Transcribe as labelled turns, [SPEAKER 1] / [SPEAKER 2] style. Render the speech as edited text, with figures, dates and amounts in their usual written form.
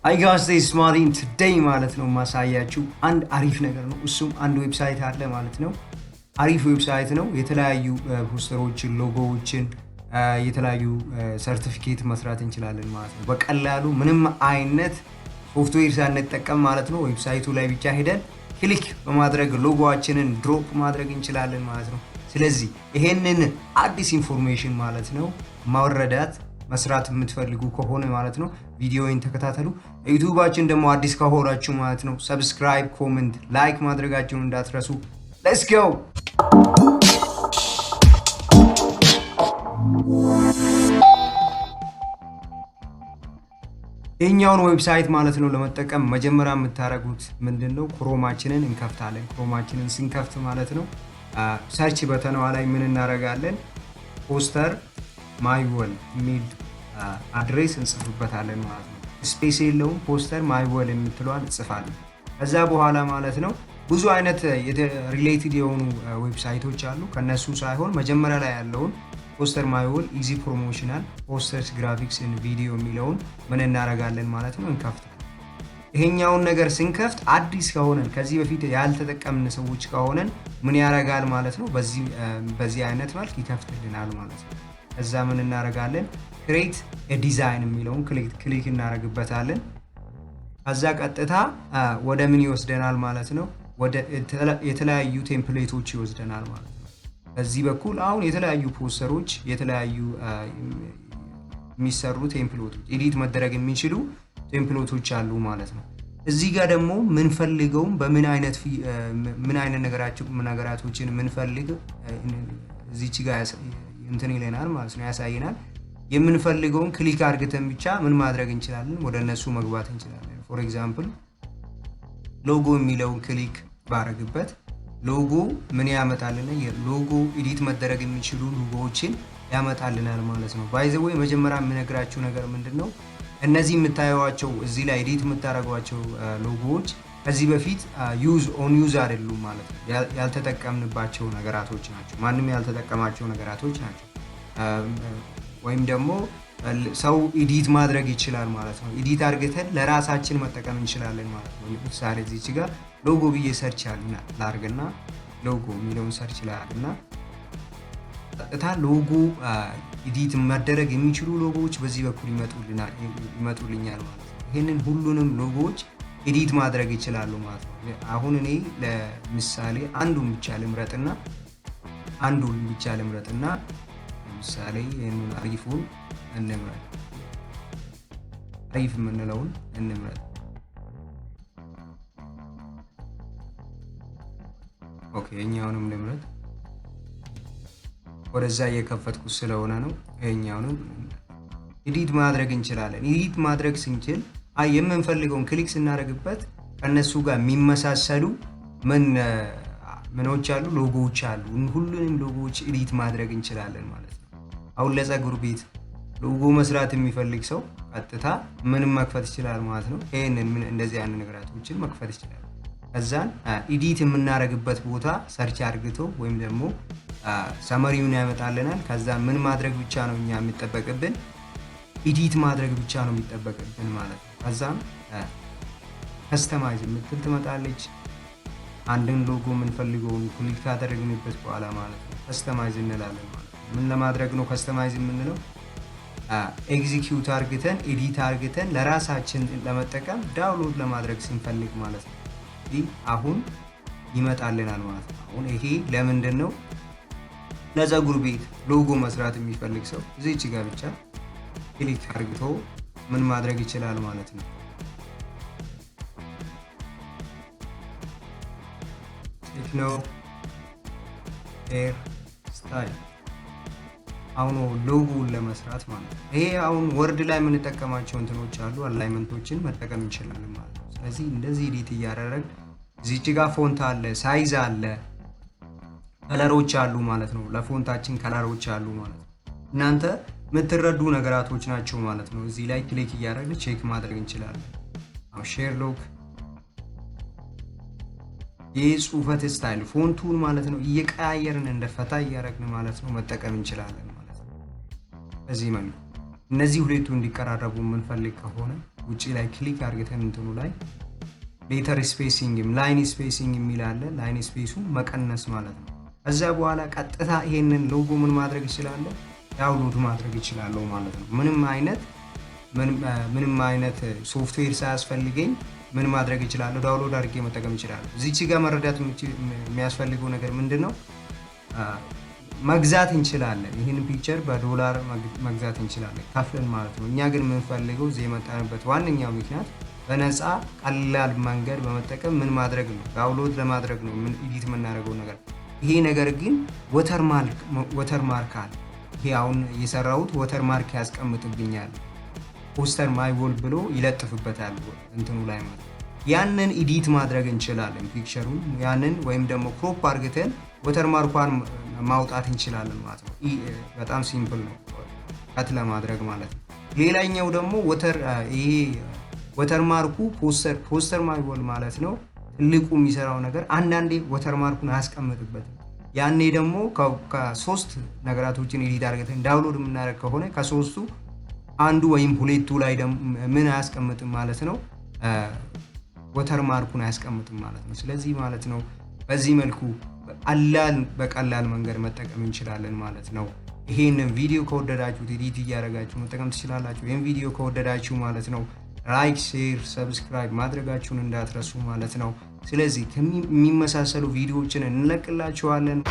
[SPEAKER 1] Hi guys, this is Martin. Today ማለት ነው ማሳያችሁ አንድ አሪፍ ነገር ነው። እሱም አንድ ዌብሳይት አለ ማለት ነው። አሪፍ ዌብሳይት ነው። የተለያዩ ፖስተሮችን፣ ሎጎዎችን፣ የተለያዩ ሰርቲፊኬት መስራት እንችላለን ማለት ነው። በቀላሉ ምንም አይነት ሶፍትዌር ሳንጠቀም ማለት ነው። ዌብሳይቱ ላይ ብቻ ሄደን ክሊክ በማድረግ ሎጎአችንን ድሮፕ ማድረግ እንችላለን ማለት ነው። ስለዚህ ይሄንን አዲስ ኢንፎርሜሽን ማለት ነው ማውረዳት መስራት የምትፈልጉ ከሆነ ማለት ነው ቪዲዮውን ተከታተሉ። ዩቲዩባችን ደግሞ አዲስ ከሆናችሁ ማለት ነው ሰብስክራይብ፣ ኮሜንት፣ ላይክ ማድረጋችሁን እንዳትረሱ። ሌትስ ጎ። ይሄኛውን ዌብሳይት ማለት ነው ለመጠቀም መጀመሪያ የምታረጉት ምንድነው? ክሮማችንን እንከፍታለን። ክሮማችንን ስንከፍት ማለት ነው ሰርች በተኗ ላይ ምን እናረጋለን? ፖስተር ማይ ወል ሚል አድሬስ እንጽፍበታለን ማለት ነው። ስፔስ የለውም። ፖስተር ማይ ወል የምትለዋን እንጽፋለን። ከዛ በኋላ ማለት ነው ብዙ አይነት ሪሌትድ የሆኑ ዌብሳይቶች አሉ። ከነሱ ሳይሆን መጀመሪያ ላይ ያለውን ፖስተር ማይ ወል ኢዚ ፕሮሞሽናል ፖስተርስ ግራፊክስ ኤንድ ቪዲዮ የሚለውን ምን እናረጋለን ማለት ነው እንከፍታለን። ይሄኛውን ነገር ስንከፍት አዲስ ከሆነን ከዚህ በፊት ያልተጠቀምን ሰዎች ከሆነን ምን ያረጋል ማለት ነው በዚህ አይነት መልክ ይከፍትልናል ማለት ነው። ከዛ ምን እናረጋለን? ክሬት ዲዛይን የሚለውን ክሊክ እናረግበታለን። ከዛ ቀጥታ ወደ ምን ይወስደናል ማለት ነው? ወደ የተለያዩ ቴምፕሌቶች ይወስደናል ማለት ነው። በዚህ በኩል አሁን የተለያዩ ፖስተሮች፣ የተለያዩ የሚሰሩ ቴምፕሌቶች፣ ኤዲት መደረግ የሚችሉ ቴምፕሌቶች አሉ ማለት ነው። እዚህ ጋር ደግሞ ምን ፈልገው በምን አይነት ነገራቶችን ምን ፈልግ እዚች ጋር እንትን ይለናል ማለት ነው ያሳየናል። የምንፈልገውን ክሊክ አድርገን ብቻ ምን ማድረግ እንችላለን? ወደ እነሱ መግባት እንችላለን። ፎር ኤግዛምፕል ሎጎ የሚለውን ክሊክ ባረግበት ሎጎ ምን ያመጣልና የሎጎ ኤዲት መደረግ የሚችሉ ሎጎዎችን ያመጣልናል ማለት ነው። ባይ ዘ ዌይ መጀመሪያ የምነግራችሁ ነገር ምንድነው? እነዚህ የምታዩዋቸው እዚህ ላይ ኤዲት የምታረጓቸው ሎጎዎች ከዚህ በፊት ዩዝ አይደሉም ማለት ነው። ያልተጠቀምንባቸው ነገራቶች ናቸው። ማንም ያልተጠቀማቸው ነገራቶች ናቸው። ወይም ደግሞ ሰው ኤዲት ማድረግ ይችላል ማለት ነው። ኤዲት አድርገን ለራሳችን መጠቀም እንችላለን ማለት ነው። ለምሳሌ እዚች ጋር ሎጎ ብዬ ሰርች ላርግና ሎጎ የሚለውን ሰርች ላርግና ቀጥታ ሎጎ ኤዲት መደረግ የሚችሉ ሎጎዎች በዚህ በኩል ይመጡልኛል ማለት ነው። ይሄንን ሁሉንም ሎጎዎች ኤዲት ማድረግ ይችላሉ ማለት ነው። አሁን እኔ ለምሳሌ አንዱን ብቻ ልምረጥና ለምሳሌ ይሄንን አሪፉን እንምረጥ። አሪፍ የምንለውን እንምረጥ። ኦኬ እኛውንም ልምረጥ። ወደዛ እየከፈትኩ ስለሆነ ነው። ይሄኛውንም ኤዲት ማድረግ እንችላለን። ኤዲት ማድረግ ስንችል የምንፈልገውን ክሊክ ስናደርግበት ከነሱ ጋር የሚመሳሰሉ ምኖች አሉ፣ ሎጎዎች አሉ። ሁሉንም ሎጎዎች ኤዲት ማድረግ እንችላለን ማለት ነው። አሁን ለፀጉር ቤት ሎጎ መስራት የሚፈልግ ሰው ቀጥታ ምንም መክፈት ይችላል ማለት ነው። ይሄንን እንደዚህ አይነት ነገራቶችን መክፈት ይችላል። ከዛን ኤዲት የምናረግበት ቦታ ሰርች አድርግቶ ወይም ደግሞ ሰመሪውን ያመጣልናል። ከዛ ምን ማድረግ ብቻ ነው እኛ የሚጠበቅብን? ኤዲት ማድረግ ብቻ ነው የሚጠበቅብን ማለት ነው። ከዛም ከስተማይዝ የምትል ትመጣለች። አንድን ሎጎ የምንፈልገውን ክሊክ ካደረግንበት በኋላ ማለት ነው ከስተማይዝ እንላለን ማለት ነው። ምን ለማድረግ ነው ከስተማይዝ የምንለው? ኤግዚኪዩት አርግተን ኤዲት አርግተን ለራሳችን ለመጠቀም ዳውንሎድ ለማድረግ ስንፈልግ ማለት ነው። ይህ አሁን ይመጣልናል ማለት ነው። አሁን ይሄ ለምንድን ነው? ለፀጉር ቤት ሎጎ መስራት የሚፈልግ ሰው እዚች ጋር ብቻ ክሊክ አርግቶ ምን ማድረግ ይችላል ማለት ነው። ቴክኖ ሄር ስታይል አሁን ሎጎውን ለመስራት ማለት ነው። ይሄ አሁን ወርድ ላይ የምንጠቀማቸው እንትኖች አሉ፣ አላይመንቶችን መጠቀም እንችላለን ማለት ነው። ስለዚህ እንደዚህ ኤዲት እያደረግ እዚች ጋር ፎንት አለ፣ ሳይዝ አለ፣ ከለሮች አሉ ማለት ነው። ለፎንታችን ከለሮች አሉ ማለት ነው። እናንተ የምትረዱ ነገራቶች ናቸው ማለት ነው። እዚህ ላይ ክሊክ እያደረግን ቼክ ማድረግ እንችላለን። አሁን ሼርሎክ የጽሁፈት ስታይል ፎንቱን ማለት ነው እየቀያየርን እንደፈታ እያደረግን ማለት ነው መጠቀም እንችላለን ማለት ነው። በዚህ መልኩ እነዚህ ሁለቱ እንዲቀራረቡ የምንፈልግ ከሆነ ውጪ ላይ ክሊክ አድርገን እንትኑ ላይ ሌተር ስፔሲንግ ላይን ስፔሲንግ የሚል አለ። ላይን ስፔሱ መቀነስ ማለት ነው። ከዛ በኋላ ቀጥታ ይሄንን ሎጎ ምን ማድረግ ይችላል? ዳውንሎድ ማድረግ ይችላል ማለት ነው። ምንም አይነት ሶፍትዌር ሳያስፈልገኝ ምን ማድረግ ይችላል? ዳውንሎድ አድርጌ መጠቀም ይችላል። እዚች ጋር መረዳት የሚያስፈልገው ነገር ምንድነው? መግዛት እንችላለን። ይህን ፒክቸር በዶላር መግዛት እንችላለን ከፍለን ማለት ነው። እኛ ግን የምንፈልገው እዚህ የመጣንበት ዋነኛው ምክንያት በነፃ ቀላል መንገድ በመጠቀም ምን ማድረግ ነው? ዳውንሎድ ለማድረግ ነው ምን ኤዲት የምናደርገው ነገር። ይሄ ነገር ግን ወተርማርክ አለ። ይሄ አሁን የሰራሁት ወተርማርክ ያስቀምጥብኛል። ፖስተር ማይ ወል ብሎ ይለጥፍበታል እንትኑ ላይ ማለት ያንን ኤዲት ማድረግ እንችላለን ፒክቸሩን። ያንን ወይም ደግሞ ክሮፕ አድርገን ወተርማርኳን ማውጣት እንችላለን ማለት ነው። በጣም ሲምፕል ነው ካት ለማድረግ ማለት ነው። ሌላኛው ደግሞ ይሄ ወተርማርኩ ፖስተር ማይ ወል ማለት ነው። ትልቁ የሚሰራው ነገር አንዳንዴ ወተርማርኩን አያስቀምጥበትም። ያኔ ደግሞ ከሶስት ነገራቶችን ኤዲት አድርገን ዳውንሎድ የምናደርግ ከሆነ ከሶስቱ አንዱ ወይም ሁለቱ ላይ ምን አያስቀምጥም ማለት ነው፣ ወተርማርኩን አያስቀምጥም ማለት ነው። ስለዚህ ማለት ነው በዚህ መልኩ በቀላል መንገድ መጠቀም እንችላለን ማለት ነው። ይሄንን ቪዲዮ ከወደዳችሁት ኤዲት እያደረጋችሁ መጠቀም ትችላላችሁ። ይሄን ቪዲዮ ከወደዳችሁ ማለት ነው ላይክ፣ ሼር፣ ሰብስክራይብ ማድረጋችሁን እንዳትረሱ ማለት ነው። ስለዚህ ከሚመሳሰሉ ቪዲዮዎችን እንለቅላችኋለን።